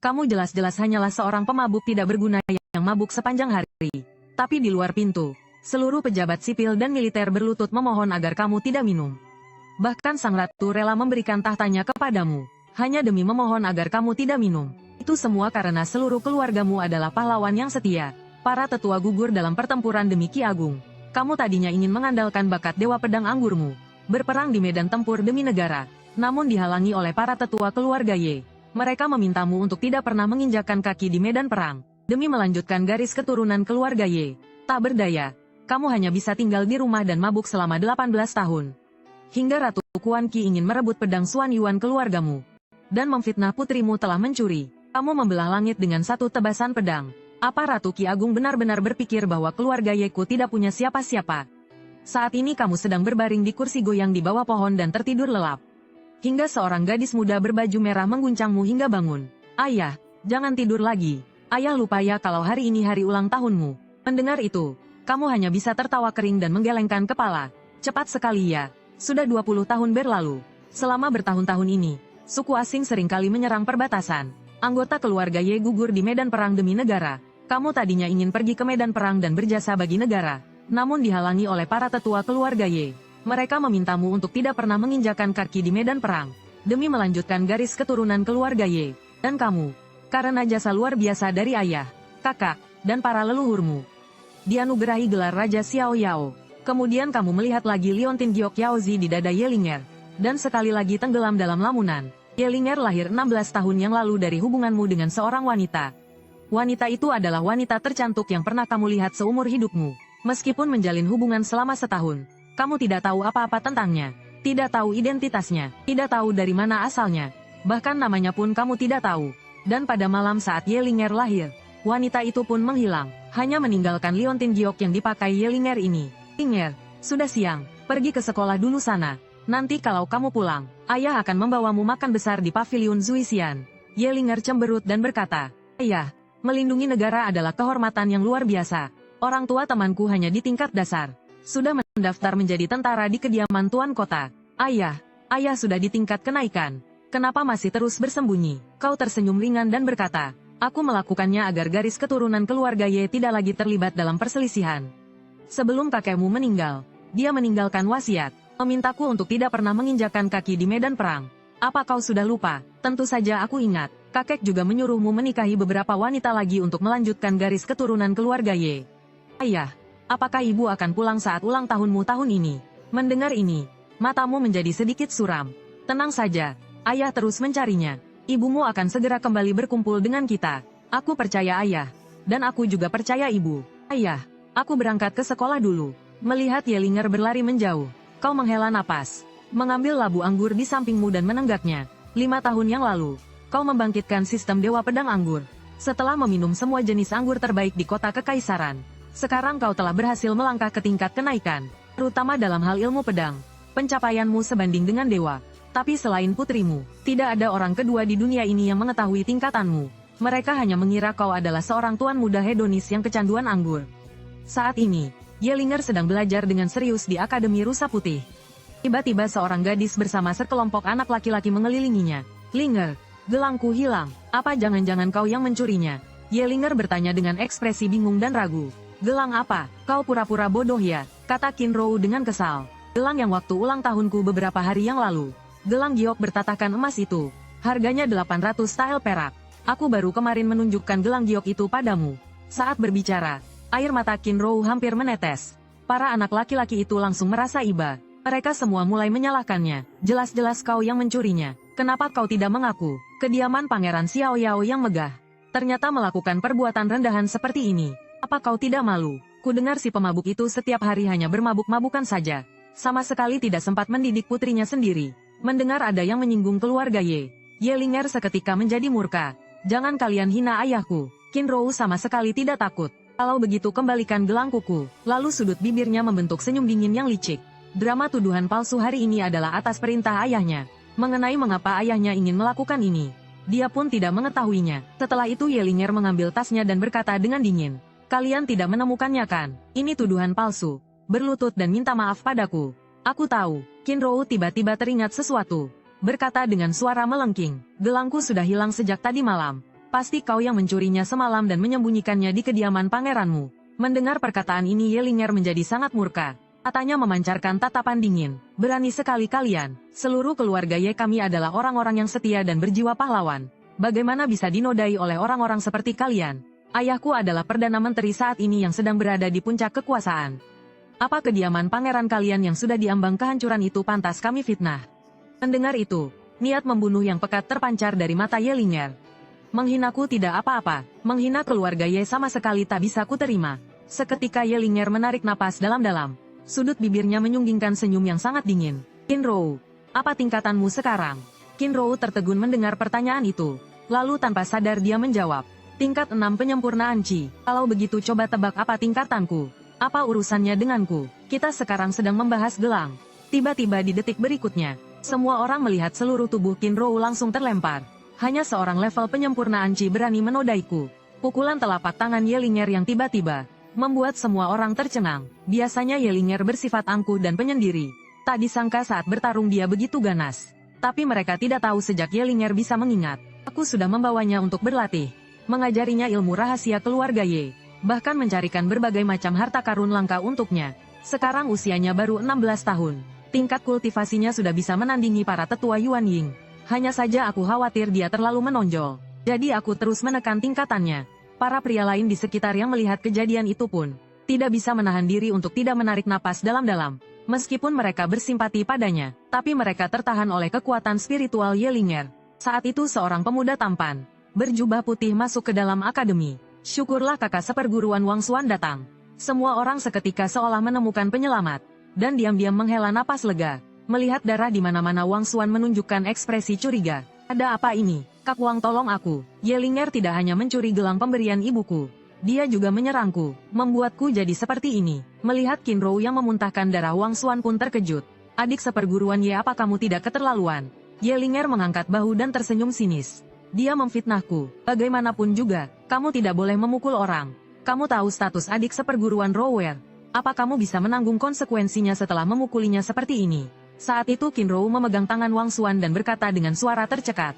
Kamu jelas-jelas hanyalah seorang pemabuk tidak berguna yang mabuk sepanjang hari. Tapi di luar pintu, seluruh pejabat sipil dan militer berlutut memohon agar kamu tidak minum. Bahkan sang ratu rela memberikan tahtanya kepadamu, hanya demi memohon agar kamu tidak minum. Itu semua karena seluruh keluargamu adalah pahlawan yang setia. Para tetua gugur dalam pertempuran demi Ki Agung. Kamu tadinya ingin mengandalkan bakat Dewa Pedang Anggurmu, berperang di medan tempur demi negara, namun dihalangi oleh para tetua keluarga Ye. Mereka memintamu untuk tidak pernah menginjakkan kaki di medan perang, demi melanjutkan garis keturunan keluarga Ye. Tak berdaya, kamu hanya bisa tinggal di rumah dan mabuk selama 18 tahun. Hingga Ratu Kuan Ki ingin merebut pedang Xuan Yuan keluargamu, dan memfitnah putrimu telah mencuri. Kamu membelah langit dengan satu tebasan pedang. Apa Ratu Ki Agung benar-benar berpikir bahwa keluarga Yeku tidak punya siapa-siapa? Saat ini kamu sedang berbaring di kursi goyang di bawah pohon dan tertidur lelap. Hingga seorang gadis muda berbaju merah mengguncangmu hingga bangun. Ayah, jangan tidur lagi. Ayah lupa ya kalau hari ini hari ulang tahunmu. Mendengar itu, kamu hanya bisa tertawa kering dan menggelengkan kepala. Cepat sekali ya, sudah 20 tahun berlalu. Selama bertahun-tahun ini, suku asing seringkali menyerang perbatasan. Anggota keluarga Ye gugur di medan perang demi negara. Kamu tadinya ingin pergi ke medan perang dan berjasa bagi negara, namun dihalangi oleh para tetua keluarga Ye. Mereka memintamu untuk tidak pernah menginjakan kaki di medan perang, demi melanjutkan garis keturunan keluarga Ye. Dan kamu, karena jasa luar biasa dari ayah, kakak, dan para leluhurmu, dianugerahi gelar Raja Xiao Yao. Kemudian kamu melihat lagi Liontin Giok Yaozi di dada Yelinger, dan sekali lagi tenggelam dalam lamunan. Yelinger lahir 16 tahun yang lalu dari hubunganmu dengan seorang wanita. Wanita itu adalah wanita tercantik yang pernah kamu lihat seumur hidupmu. Meskipun menjalin hubungan selama setahun, kamu tidak tahu apa-apa tentangnya, tidak tahu identitasnya, tidak tahu dari mana asalnya, bahkan namanya pun kamu tidak tahu. Dan pada malam saat Yelinger lahir, wanita itu pun menghilang, hanya meninggalkan Liontin Giok yang dipakai Yelinger ini. Yelinger, sudah siang, pergi ke sekolah dulu sana. Nanti kalau kamu pulang, ayah akan membawamu makan besar di pavilion Zuisian. Yelinger cemberut dan berkata, ayah, melindungi negara adalah kehormatan yang luar biasa. Orang tua temanku hanya di tingkat dasar. Sudah mendaftar menjadi tentara di kediaman tuan kota. Ayah sudah di tingkat kenaikan. Kenapa masih terus bersembunyi? Kau tersenyum ringan dan berkata, aku melakukannya agar garis keturunan keluarga Ye tidak lagi terlibat dalam perselisihan. Sebelum kakekmu meninggal, dia meninggalkan wasiat, memintaku untuk tidak pernah menginjakkan kaki di medan perang. Apa kau sudah lupa? Tentu saja aku ingat. Kakek juga menyuruhmu menikahi beberapa wanita lagi untuk melanjutkan garis keturunan keluarga Ye. Ayah, apakah ibu akan pulang saat ulang tahunmu tahun ini? Mendengar ini, matamu menjadi sedikit suram. Tenang saja, ayah terus mencarinya. Ibumu akan segera kembali berkumpul dengan kita. Aku percaya ayah, dan aku juga percaya ibu. Ayah, aku berangkat ke sekolah dulu. Melihat Yelinger berlari menjauh, kau menghela napas, mengambil labu anggur di sampingmu dan menenggaknya. 5 tahun yang lalu, kau membangkitkan sistem Dewa Pedang Anggur. Setelah meminum semua jenis anggur terbaik di kota Kekaisaran, sekarang kau telah berhasil melangkah ke tingkat kenaikan, terutama dalam hal ilmu pedang. Pencapaianmu sebanding dengan dewa. Tapi selain putrimu, tidak ada orang kedua di dunia ini yang mengetahui tingkatanmu. Mereka hanya mengira kau adalah seorang tuan muda hedonis yang kecanduan anggur. Saat ini, Yelinger sedang belajar dengan serius di Akademi Rusa Putih. Tiba-tiba seorang gadis bersama sekelompok anak laki-laki mengelilinginya. Linger, gelangku hilang. Apa jangan-jangan kau yang mencurinya? Yelinger bertanya dengan ekspresi bingung dan ragu. Gelang apa? Kau pura-pura bodoh ya, kata Qinrou dengan kesal. Gelang yang waktu ulang tahunku beberapa hari yang lalu. Gelang giok bertatahkan emas itu. Harganya 800 tael perak. Aku baru kemarin menunjukkan gelang giok itu padamu. Saat berbicara, air mata Qinrou hampir menetes. Para anak laki-laki itu langsung merasa iba. Mereka semua mulai menyalahkannya. Jelas-jelas kau yang mencurinya. Kenapa kau tidak mengaku? Kediaman Pangeran Xiao Yao yang megah. Ternyata melakukan perbuatan rendahan seperti ini. Apa kau tidak malu? Kudengar si pemabuk itu setiap hari hanya bermabuk-mabukan saja. Sama sekali tidak sempat mendidik putrinya sendiri. Mendengar ada yang menyinggung keluarga Ye, Yelinger seketika menjadi murka. Jangan kalian hina ayahku. Qinrou sama sekali tidak takut. Kalau begitu kembalikan gelang kuku. Lalu sudut bibirnya membentuk senyum dingin yang licik. Drama tuduhan palsu hari ini adalah atas perintah ayahnya. Mengenai mengapa ayahnya ingin melakukan ini, dia pun tidak mengetahuinya. Setelah itu Yelinger mengambil tasnya dan berkata dengan dingin. Kalian tidak menemukannya kan? Ini tuduhan palsu. Berlutut dan minta maaf padaku. Aku tahu. Qinrou tiba-tiba teringat sesuatu. Berkata dengan suara melengking. Gelangku sudah hilang sejak tadi malam. Pasti kau yang mencurinya semalam dan menyembunyikannya di kediaman pangeranmu. Mendengar perkataan ini Yelinger menjadi sangat murka. Matanya memancarkan tatapan dingin. Berani sekali kalian. Seluruh keluarga Ye kami adalah orang-orang yang setia dan berjiwa pahlawan. Bagaimana bisa dinodai oleh orang-orang seperti kalian? Ayahku adalah Perdana Menteri saat ini yang sedang berada di puncak kekuasaan. Apa kediaman pangeran kalian yang sudah diambang kehancuran itu pantas kami fitnah? Mendengar itu, niat membunuh yang pekat terpancar dari mata Yelinger. Menghinaku tidak apa-apa, menghina keluarga Ye sama sekali tak bisa kuterima. Seketika Yelinger menarik napas dalam-dalam. Sudut bibirnya menyunggingkan senyum yang sangat dingin. Qinrou, apa tingkatanmu sekarang? Qinrou tertegun mendengar pertanyaan itu. Lalu tanpa sadar dia menjawab. Tingkat 6 penyempurnaan Qi. Kalau begitu coba tebak apa tingkatanku? Apa urusannya denganku? Kita sekarang sedang membahas gelang. Tiba-tiba di detik berikutnya, semua orang melihat seluruh tubuh Qinrou langsung terlempar. Hanya seorang level penyempurnaan Qi berani menodaiku. Pukulan telapak tangan Yelinger yang tiba-tiba membuat semua orang tercengang. Biasanya Yelinger bersifat angkuh dan penyendiri. Tak disangka saat bertarung dia begitu ganas. Tapi mereka tidak tahu sejak Yelinger bisa mengingat. Aku sudah membawanya untuk berlatih. Mengajarinya ilmu rahasia keluarga Ye. Bahkan mencarikan berbagai macam harta karun langka untuknya. Sekarang usianya baru 16 tahun. Tingkat kultivasinya sudah bisa menandingi para tetua Yuan Ying. Hanya saja aku khawatir dia terlalu menonjol. Jadi aku terus menekan tingkatannya. Para pria lain di sekitar yang melihat kejadian itu pun tidak bisa menahan diri untuk tidak menarik napas dalam-dalam. Meskipun mereka bersimpati padanya, tapi mereka tertahan oleh kekuatan spiritual Yelinger. Saat itu seorang pemuda tampan, berjubah putih masuk ke dalam akademi. Syukurlah kakak seperguruan Wang Xuan datang. Semua orang seketika seolah menemukan penyelamat, dan diam-diam menghela napas lega. Melihat darah di mana-mana Wang Xuan menunjukkan ekspresi curiga. Ada apa ini? Kak Wang tolong aku. Yelinger tidak hanya mencuri gelang pemberian ibuku. Dia juga menyerangku, membuatku jadi seperti ini. Melihat Qinrou yang memuntahkan darah Wang Xuan pun terkejut. Adik seperguruan Ye, apa kamu tidak keterlaluan? Yelinger mengangkat bahu dan tersenyum sinis. Dia memfitnahku. Bagaimanapun juga, kamu tidak boleh memukul orang. Kamu tahu status adik seperguruan Rower. Apa kamu bisa menanggung konsekuensinya setelah memukulinya seperti ini? Saat itu Qinrou memegang tangan Wang Xuan dan berkata dengan suara tercekat.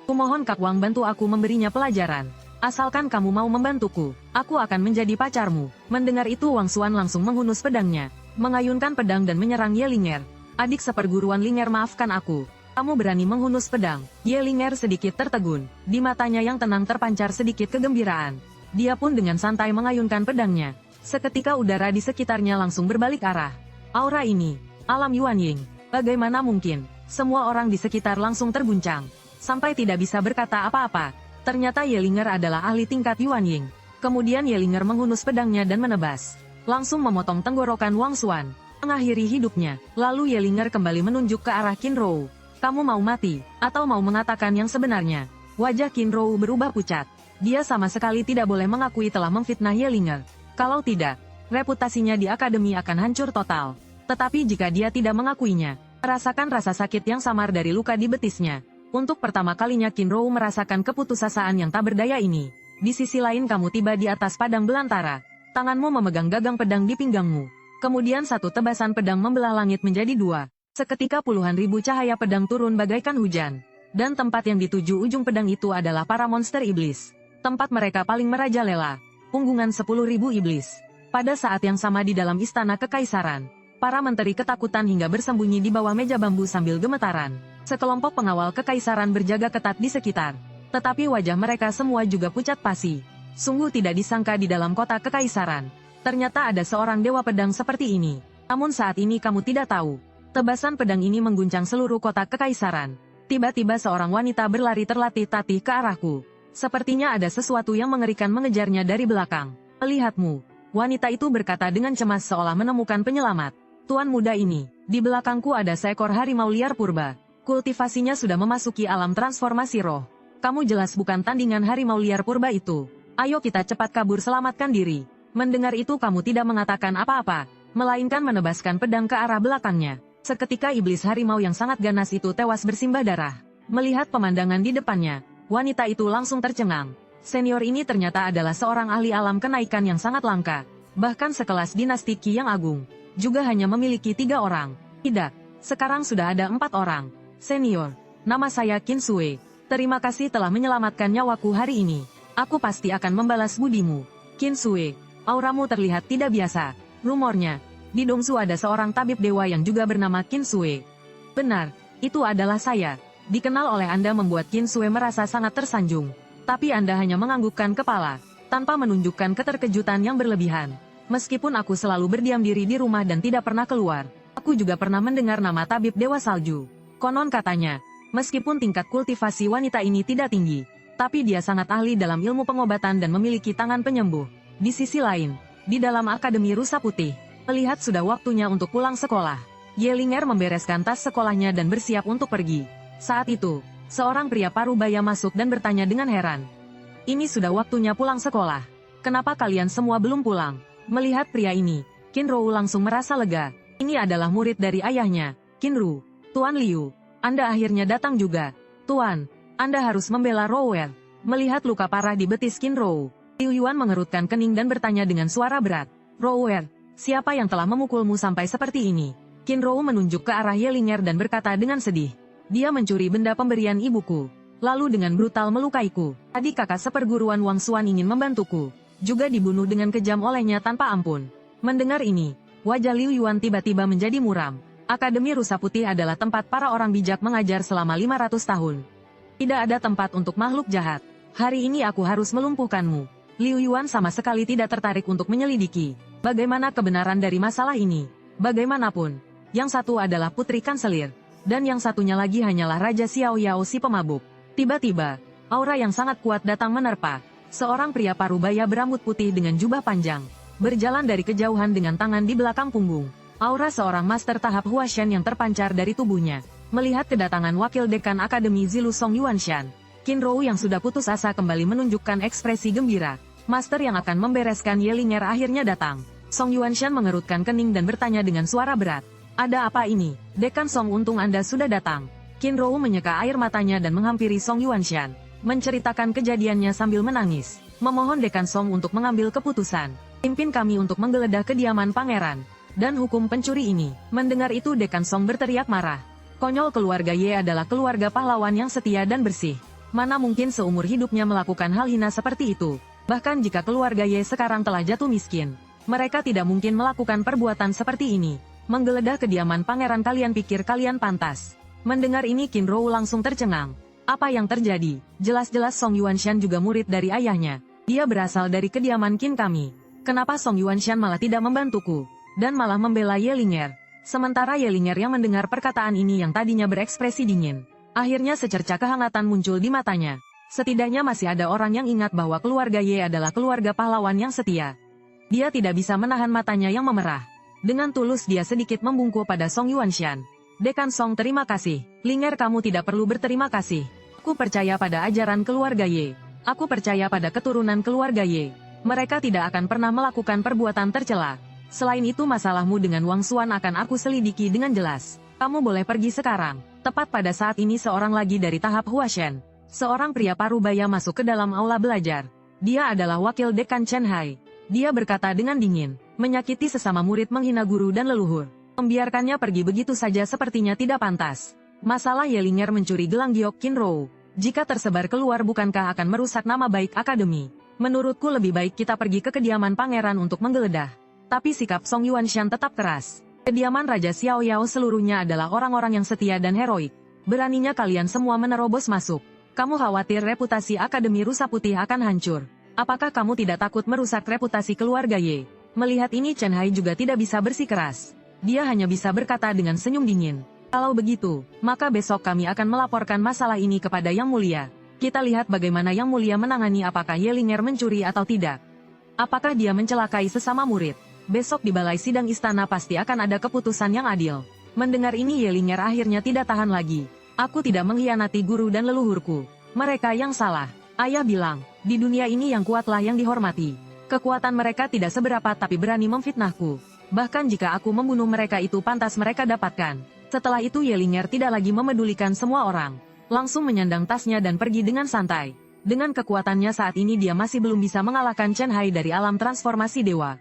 Kumohon Kak Wang bantu aku memberinya pelajaran. Asalkan kamu mau membantuku, aku akan menjadi pacarmu. Mendengar itu Wang Xuan langsung menghunus pedangnya, mengayunkan pedang dan menyerang Yelinger. Adik seperguruan Linger, maafkan aku. Kamu berani menghunus pedang. Yelinger sedikit tertegun. Di matanya yang tenang terpancar sedikit kegembiraan. Dia pun dengan santai mengayunkan pedangnya. Seketika udara di sekitarnya langsung berbalik arah. Aura ini, alam Yuan Ying. Bagaimana mungkin? Semua orang di sekitar langsung terguncang. Sampai tidak bisa berkata apa-apa. Ternyata Yelinger adalah ahli tingkat Yuan Ying. Kemudian Yelinger menghunus pedangnya dan menebas. Langsung memotong tenggorokan Wang Xuan. Mengakhiri hidupnya. Lalu Yelinger kembali menunjuk ke arah Qinrou. Kamu mau mati, atau mau mengatakan yang sebenarnya? Wajah Qinrou berubah pucat. Dia sama sekali tidak boleh mengakui telah memfitnah Yelinger. Kalau tidak, reputasinya di akademi akan hancur total. Tetapi jika dia tidak mengakuinya, merasakan rasa sakit yang samar dari luka di betisnya. Untuk pertama kalinya Qinrou merasakan keputusasaan yang tak berdaya ini. Di sisi lain kamu tiba di atas padang belantara. Tanganmu memegang gagang pedang di pinggangmu. Kemudian satu tebasan pedang membelah langit menjadi dua. Seketika puluhan ribu cahaya pedang turun bagaikan hujan. Dan tempat yang dituju ujung pedang itu adalah para monster iblis. Tempat mereka paling merajalela. Punggungan 10.000 iblis. Pada saat yang sama di dalam istana kekaisaran, para menteri ketakutan hingga bersembunyi di bawah meja bambu sambil gemetaran. Sekelompok pengawal kekaisaran berjaga ketat di sekitar. Tetapi wajah mereka semua juga pucat pasi. Sungguh tidak disangka di dalam kota kekaisaran. Ternyata ada seorang dewa pedang seperti ini. Namun saat ini kamu tidak tahu. Tebasan pedang ini mengguncang seluruh kota kekaisaran. Tiba-tiba seorang wanita berlari terlatih-tatih ke arahku. Sepertinya ada sesuatu yang mengerikan mengejarnya dari belakang. Melihatmu. Wanita itu berkata dengan cemas seolah menemukan penyelamat. Tuan muda ini, di belakangku ada seekor harimau liar purba. Kultivasinya sudah memasuki alam transformasi roh. Kamu jelas bukan tandingan harimau liar purba itu. Ayo kita cepat kabur, selamatkan diri. Mendengar itu kamu tidak mengatakan apa-apa, melainkan menebaskan pedang ke arah belakangnya. Seketika iblis harimau yang sangat ganas itu tewas bersimbah darah. Melihat pemandangan di depannya, wanita itu langsung tercengang. Senior ini ternyata adalah seorang ahli alam kenaikan yang sangat langka. Bahkan sekelas dinasti Qi yang agung, juga hanya memiliki 3 orang. Tidak, sekarang sudah ada 4 orang. Senior, nama saya Qin Sui. Terima kasih telah menyelamatkan nyawaku hari ini. Aku pasti akan membalas budimu. Qin Sui, auramu terlihat tidak biasa. Rumornya, di Dongsu ada seorang tabib dewa yang juga bernama Qin Sui. Benar, itu adalah saya. Dikenal oleh Anda membuat Qin Sui merasa sangat tersanjung. Tapi Anda hanya menganggukkan kepala, tanpa menunjukkan keterkejutan yang berlebihan. Meskipun aku selalu berdiam diri di rumah dan tidak pernah keluar, aku juga pernah mendengar nama tabib dewa salju. Konon katanya, meskipun tingkat kultivasi wanita ini tidak tinggi, tapi dia sangat ahli dalam ilmu pengobatan dan memiliki tangan penyembuh. Di sisi lain, di dalam Akademi Rusa Putih, melihat sudah waktunya untuk pulang sekolah. Yelinger membereskan tas sekolahnya dan bersiap untuk pergi. Saat itu, seorang pria parubaya masuk dan bertanya dengan heran. Ini sudah waktunya pulang sekolah. Kenapa kalian semua belum pulang? Melihat pria ini, Qinrou langsung merasa lega. Ini adalah murid dari ayahnya, Qinru. Tuan Liu, Anda akhirnya datang juga. Tuan, Anda harus membela Rower. Melihat luka parah di betis Qinrou, Liu Yuan mengerutkan kening dan bertanya dengan suara berat. Rower, siapa yang telah memukulmu sampai seperti ini? Qinrou menunjuk ke arah Yelinger dan berkata dengan sedih. Dia mencuri benda pemberian ibuku, lalu dengan brutal melukaiku. Adik kakak seperguruan Wang Xuan ingin membantuku, juga dibunuh dengan kejam olehnya tanpa ampun. Mendengar ini, wajah Liu Yuan tiba-tiba menjadi muram. Akademi Rusa Putih adalah tempat para orang bijak mengajar selama 500 tahun. Tidak ada tempat untuk makhluk jahat. Hari ini aku harus melumpuhkanmu. Liu Yuan sama sekali tidak tertarik untuk menyelidiki bagaimana kebenaran dari masalah ini. Bagaimanapun, yang satu adalah putri kanselir, dan yang satunya lagi hanyalah Raja Xiao Yao si pemabuk. Tiba-tiba, aura yang sangat kuat datang menerpa. Seorang pria parubaya berambut putih dengan jubah panjang, berjalan dari kejauhan dengan tangan di belakang punggung. Aura seorang master tahap Huashan yang terpancar dari tubuhnya. Melihat kedatangan wakil dekan Akademi Zilu Song Yuanshan, Qinrou yang sudah putus asa kembali menunjukkan ekspresi gembira. Master yang akan membereskan Yelinger akhirnya datang. Song Yuanshan mengerutkan kening dan bertanya dengan suara berat. Ada apa ini? Dekan Song, untung Anda sudah datang. Qinrou menyeka air matanya dan menghampiri Song Yuanshan, menceritakan kejadiannya sambil menangis. Memohon Dekan Song untuk mengambil keputusan. Pimpin kami untuk menggeledah kediaman pangeran dan hukum pencuri ini. Mendengar itu Dekan Song berteriak marah. Konyol, keluarga Ye adalah keluarga pahlawan yang setia dan bersih. Mana mungkin seumur hidupnya melakukan hal hina seperti itu. Bahkan jika keluarga Ye sekarang telah jatuh miskin, mereka tidak mungkin melakukan perbuatan seperti ini. Menggeledah kediaman pangeran, kalian pikir kalian pantas? Mendengar ini Qinrou langsung tercengang. Apa yang terjadi? Jelas-jelas Song Yuanshan juga murid dari ayahnya. Dia berasal dari kediaman Qin kami. Kenapa Song Yuanshan malah tidak membantuku dan malah membela Yelinger? Sementara Yelinger yang mendengar perkataan ini yang tadinya berekspresi dingin, akhirnya secerca kehangatan muncul di matanya. Setidaknya masih ada orang yang ingat bahwa keluarga Ye adalah keluarga pahlawan yang setia. Dia tidak bisa menahan matanya yang memerah. Dengan tulus dia sedikit membungkuk pada Song Yuanshan. Dekan Song, terima kasih. Linger, kamu tidak perlu berterima kasih. Aku percaya pada ajaran keluarga Ye. Aku percaya pada keturunan keluarga Ye. Mereka tidak akan pernah melakukan perbuatan tercela. Selain itu, masalahmu dengan Wang Xuan akan aku selidiki dengan jelas. Kamu boleh pergi sekarang. Tepat pada saat ini seorang lagi dari tahap Huashan, seorang pria parubaya masuk ke dalam aula belajar. Dia adalah wakil dekan Chen Hai. Dia berkata dengan dingin, menyakiti sesama murid, menghina guru dan leluhur. Membiarkannya pergi begitu saja sepertinya tidak pantas. Masalah Yelinger mencuri gelang giok Qinrou, jika tersebar keluar bukankah akan merusak nama baik akademi? Menurutku lebih baik kita pergi ke kediaman pangeran untuk menggeledah. Tapi sikap Song Yuanshan tetap keras. Kediaman Raja Xiao Yao seluruhnya adalah orang-orang yang setia dan heroik. Beraninya kalian semua menerobos masuk. Kamu khawatir reputasi Akademi Rusa Putih akan hancur. Apakah kamu tidak takut merusak reputasi keluarga Ye? Melihat ini Chen Hai juga tidak bisa bersikeras. Dia hanya bisa berkata dengan senyum dingin. Kalau begitu, maka besok kami akan melaporkan masalah ini kepada Yang Mulia. Kita lihat bagaimana Yang Mulia menangani apakah Yelinger mencuri atau tidak. Apakah dia mencelakai sesama murid. Besok di balai sidang istana pasti akan ada keputusan yang adil. Mendengar ini Yelinger akhirnya tidak tahan lagi. Aku tidak mengkhianati guru dan leluhurku. Mereka yang salah. Ayah bilang, di dunia ini yang kuatlah yang dihormati. Kekuatan mereka tidak seberapa tapi berani memfitnahku. Bahkan jika aku membunuh mereka itu pantas mereka dapatkan. Setelah itu Yelinger tidak lagi memedulikan semua orang. Langsung menyandang tasnya dan pergi dengan santai. Dengan kekuatannya saat ini dia masih belum bisa mengalahkan Chen Hai dari alam transformasi dewa.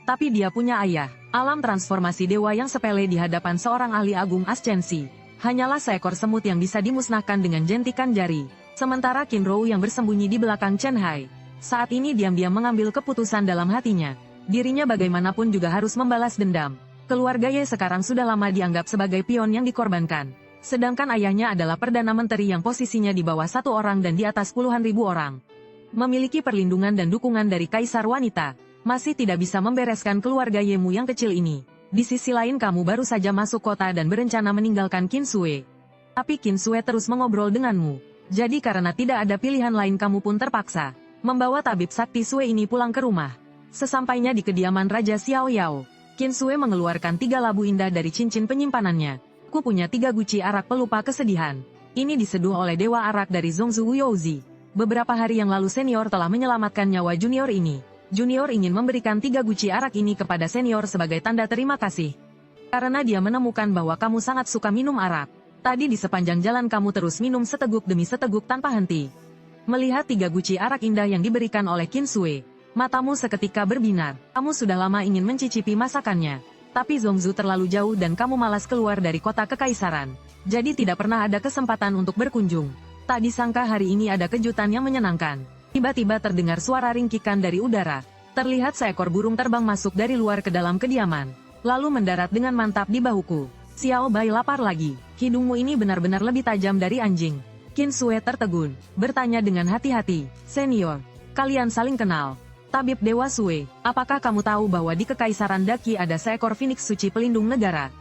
Tapi dia punya ayah, alam transformasi dewa yang sepele di hadapan seorang ahli agung Ascensi. Hanyalah seekor semut yang bisa dimusnahkan dengan jentikan jari. Sementara Qin Rou yang bersembunyi di belakang Chen Hai, saat ini diam-diam mengambil keputusan dalam hatinya. Dirinya bagaimanapun juga harus membalas dendam. Keluarga Ye sekarang sudah lama dianggap sebagai pion yang dikorbankan. Sedangkan ayahnya adalah Perdana Menteri yang posisinya di bawah 1 orang dan di atas puluhan ribu orang. Memiliki perlindungan dan dukungan dari Kaisar Wanita, masih tidak bisa membereskan keluarga Yemu yang kecil ini. Di sisi lain kamu baru saja masuk kota dan berencana meninggalkan Qin Sue. Tapi Qin Sue terus mengobrol denganmu. Jadi karena tidak ada pilihan lain kamu pun terpaksa membawa tabib sakti Sue ini pulang ke rumah. Sesampainya di kediaman Raja Xiao Yao, Qin Sue mengeluarkan 3 labu indah dari cincin penyimpanannya. Ku punya 3 guci arak pelupa kesedihan. Ini diseduh oleh Dewa Arak dari Zhongzhou Wuyouzi. Beberapa hari yang lalu senior telah menyelamatkan nyawa junior ini. Junior ingin memberikan 3 guci arak ini kepada senior sebagai tanda terima kasih. Karena dia menemukan bahwa kamu sangat suka minum arak. Tadi di sepanjang jalan kamu terus minum seteguk demi seteguk tanpa henti. Melihat 3 guci arak indah yang diberikan oleh Qin Sue, matamu seketika berbinar. Kamu sudah lama ingin mencicipi masakannya. Tapi Zhongzhou terlalu jauh dan kamu malas keluar dari kota kekaisaran. Jadi tidak pernah ada kesempatan untuk berkunjung. Tak disangka hari ini ada kejutan yang menyenangkan. Tiba-tiba terdengar suara ringkikan dari udara. Terlihat seekor burung terbang masuk dari luar ke dalam kediaman. Lalu mendarat dengan mantap di bahuku. Xiao Bai lapar lagi. Hidungmu ini benar-benar lebih tajam dari anjing. Qin Sue tertegun, bertanya dengan hati-hati. Senior, kalian saling kenal. Tabib Dewa Sue, apakah kamu tahu bahwa di Kekaisaran Daqi ada seekor Phoenix suci pelindung negara?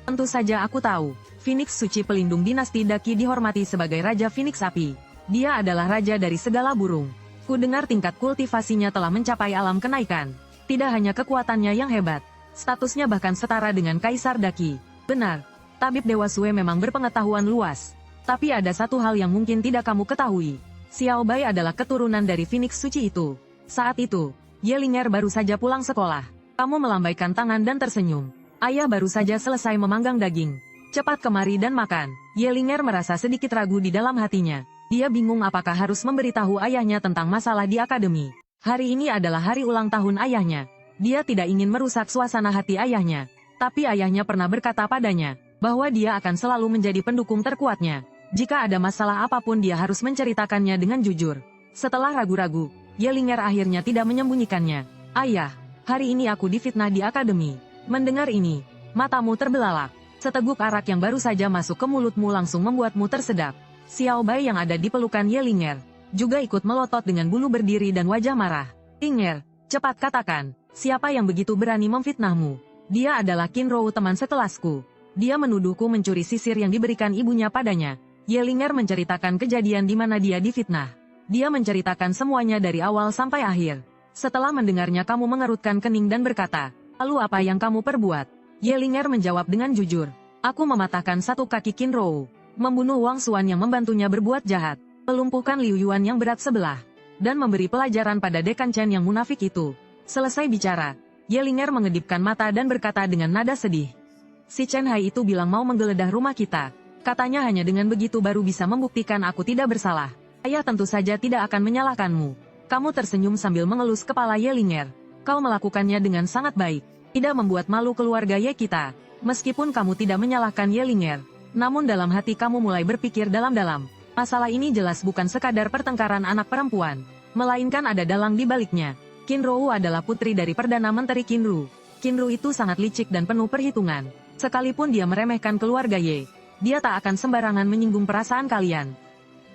Tentu saja aku tahu. Phoenix suci pelindung dinasti Daqi dihormati sebagai Raja Phoenix Api. Dia adalah raja dari segala burung. Ku dengar tingkat kultivasinya telah mencapai alam kenaikan. Tidak hanya kekuatannya yang hebat, statusnya bahkan setara dengan Kaisar Daqi. Benar, Tabib Dewa Sue memang berpengetahuan luas. Tapi ada satu hal yang mungkin tidak kamu ketahui. Xiao Bai adalah keturunan dari Phoenix suci itu. Saat itu, Yelinger baru saja pulang sekolah. Kamu melambaikan tangan dan tersenyum. Ayah baru saja selesai memanggang daging. Cepat kemari dan makan. Yelinger merasa sedikit ragu di dalam hatinya. Dia bingung apakah harus memberitahu ayahnya tentang masalah di akademi. Hari ini adalah hari ulang tahun ayahnya. Dia tidak ingin merusak suasana hati ayahnya. Tapi ayahnya pernah berkata padanya, bahwa dia akan selalu menjadi pendukung terkuatnya. Jika ada masalah apapun dia harus menceritakannya dengan jujur. Setelah ragu-ragu, Yelinger akhirnya tidak menyembunyikannya. Ayah, hari ini aku difitnah di akademi. Mendengar ini, matamu terbelalak. Seteguk arak yang baru saja masuk ke mulutmu langsung membuatmu tersedak. Xiao Bai yang ada di pelukan Yelinger juga ikut melotot dengan bulu berdiri dan wajah marah. Linger, cepat katakan, siapa yang begitu berani memfitnahmu? Dia adalah Qin Rou teman sekelasku. Dia menuduhku mencuri sisir yang diberikan ibunya padanya. Yelinger menceritakan kejadian di mana dia difitnah. Dia menceritakan semuanya dari awal sampai akhir. Setelah mendengarnya kamu mengerutkan kening dan berkata, lalu apa yang kamu perbuat? Yelinger menjawab dengan jujur. Aku mematahkan 1 kaki Qin Rou, membunuh Wang Xuan yang membantunya berbuat jahat, melumpuhkan Liu Yuan yang berat sebelah, dan memberi pelajaran pada Dekan Chen yang munafik itu. Selesai bicara, Yelinger mengedipkan mata dan berkata dengan nada sedih. Si Chen Hai itu bilang mau menggeledah rumah kita. Katanya hanya dengan begitu baru bisa membuktikan aku tidak bersalah. Ayah tentu saja tidak akan menyalahkanmu. Kamu tersenyum sambil mengelus kepala Yelinger. Kau melakukannya dengan sangat baik. Tidak membuat malu keluarga Ye kita. Meskipun kamu tidak menyalahkan Yelinger, namun dalam hati kamu mulai berpikir dalam-dalam. Masalah ini jelas bukan sekadar pertengkaran anak perempuan, melainkan ada dalang di baliknya. Qin Rou adalah putri dari Perdana Menteri Qin Ru. Qin Ru itu sangat licik dan penuh perhitungan. Sekalipun dia meremehkan keluarga Ye, dia tak akan sembarangan menyinggung perasaan kalian.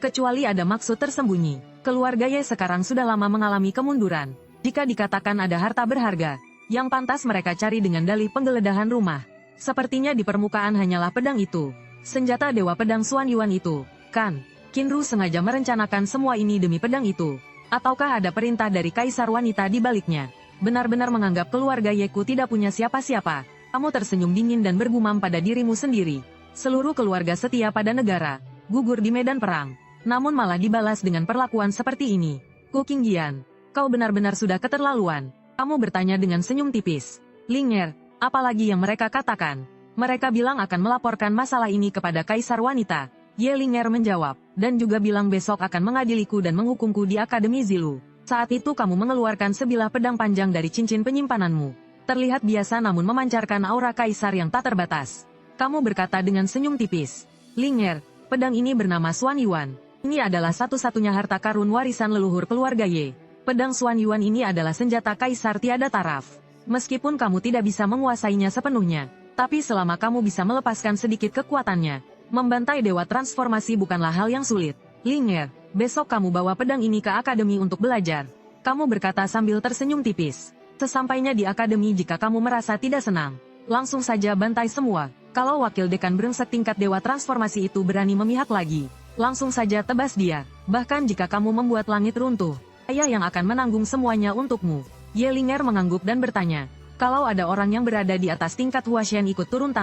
Kecuali ada maksud tersembunyi. Keluarga Ye sekarang sudah lama mengalami kemunduran. Jika dikatakan ada harta berharga, yang pantas mereka cari dengan dalih penggeledahan rumah. Sepertinya di permukaan hanyalah pedang itu. Senjata Dewa Pedang Xuan Yuan itu, kan? Qin Ru sengaja merencanakan semua ini demi pedang itu. Ataukah ada perintah dari Kaisar Wanita di baliknya? Benar-benar menganggap keluarga Yeku tidak punya siapa-siapa. Kamu tersenyum dingin dan bergumam pada dirimu sendiri. Seluruh keluarga setia pada negara, gugur di medan perang. Namun malah dibalas dengan perlakuan seperti ini. Ku Qingyan, kau benar-benar sudah keterlaluan. Kamu bertanya dengan senyum tipis. Linger, apalagi yang mereka katakan? Mereka bilang akan melaporkan masalah ini kepada Kaisar Wanita. Yelinger menjawab, dan juga bilang besok akan mengadiliku dan menghukumku di Akademi Zilu. Saat itu kamu mengeluarkan sebilah pedang panjang dari cincin penyimpananmu. Terlihat biasa namun memancarkan aura kaisar yang tak terbatas. Kamu berkata dengan senyum tipis. Linger, pedang ini bernama Xuan Yuan. Ini adalah satu-satunya harta karun warisan leluhur keluarga Ye. Pedang Xuan Yuan ini adalah senjata kaisar tiada taraf. Meskipun kamu tidak bisa menguasainya sepenuhnya, tapi selama kamu bisa melepaskan sedikit kekuatannya, membantai dewa transformasi bukanlah hal yang sulit. Linger, besok kamu bawa pedang ini ke akademi untuk belajar. Kamu berkata sambil tersenyum tipis. Sesampainya di akademi jika kamu merasa tidak senang, langsung saja bantai semua. Kalau wakil dekan brengsek tingkat dewa transformasi itu berani memihak lagi, langsung saja tebas dia. Bahkan jika kamu membuat langit runtuh, ayah yang akan menanggung semuanya untukmu. Ye Linger mengangguk dan bertanya, kalau ada orang yang berada di atas tingkat Huashen ikut turun tangan.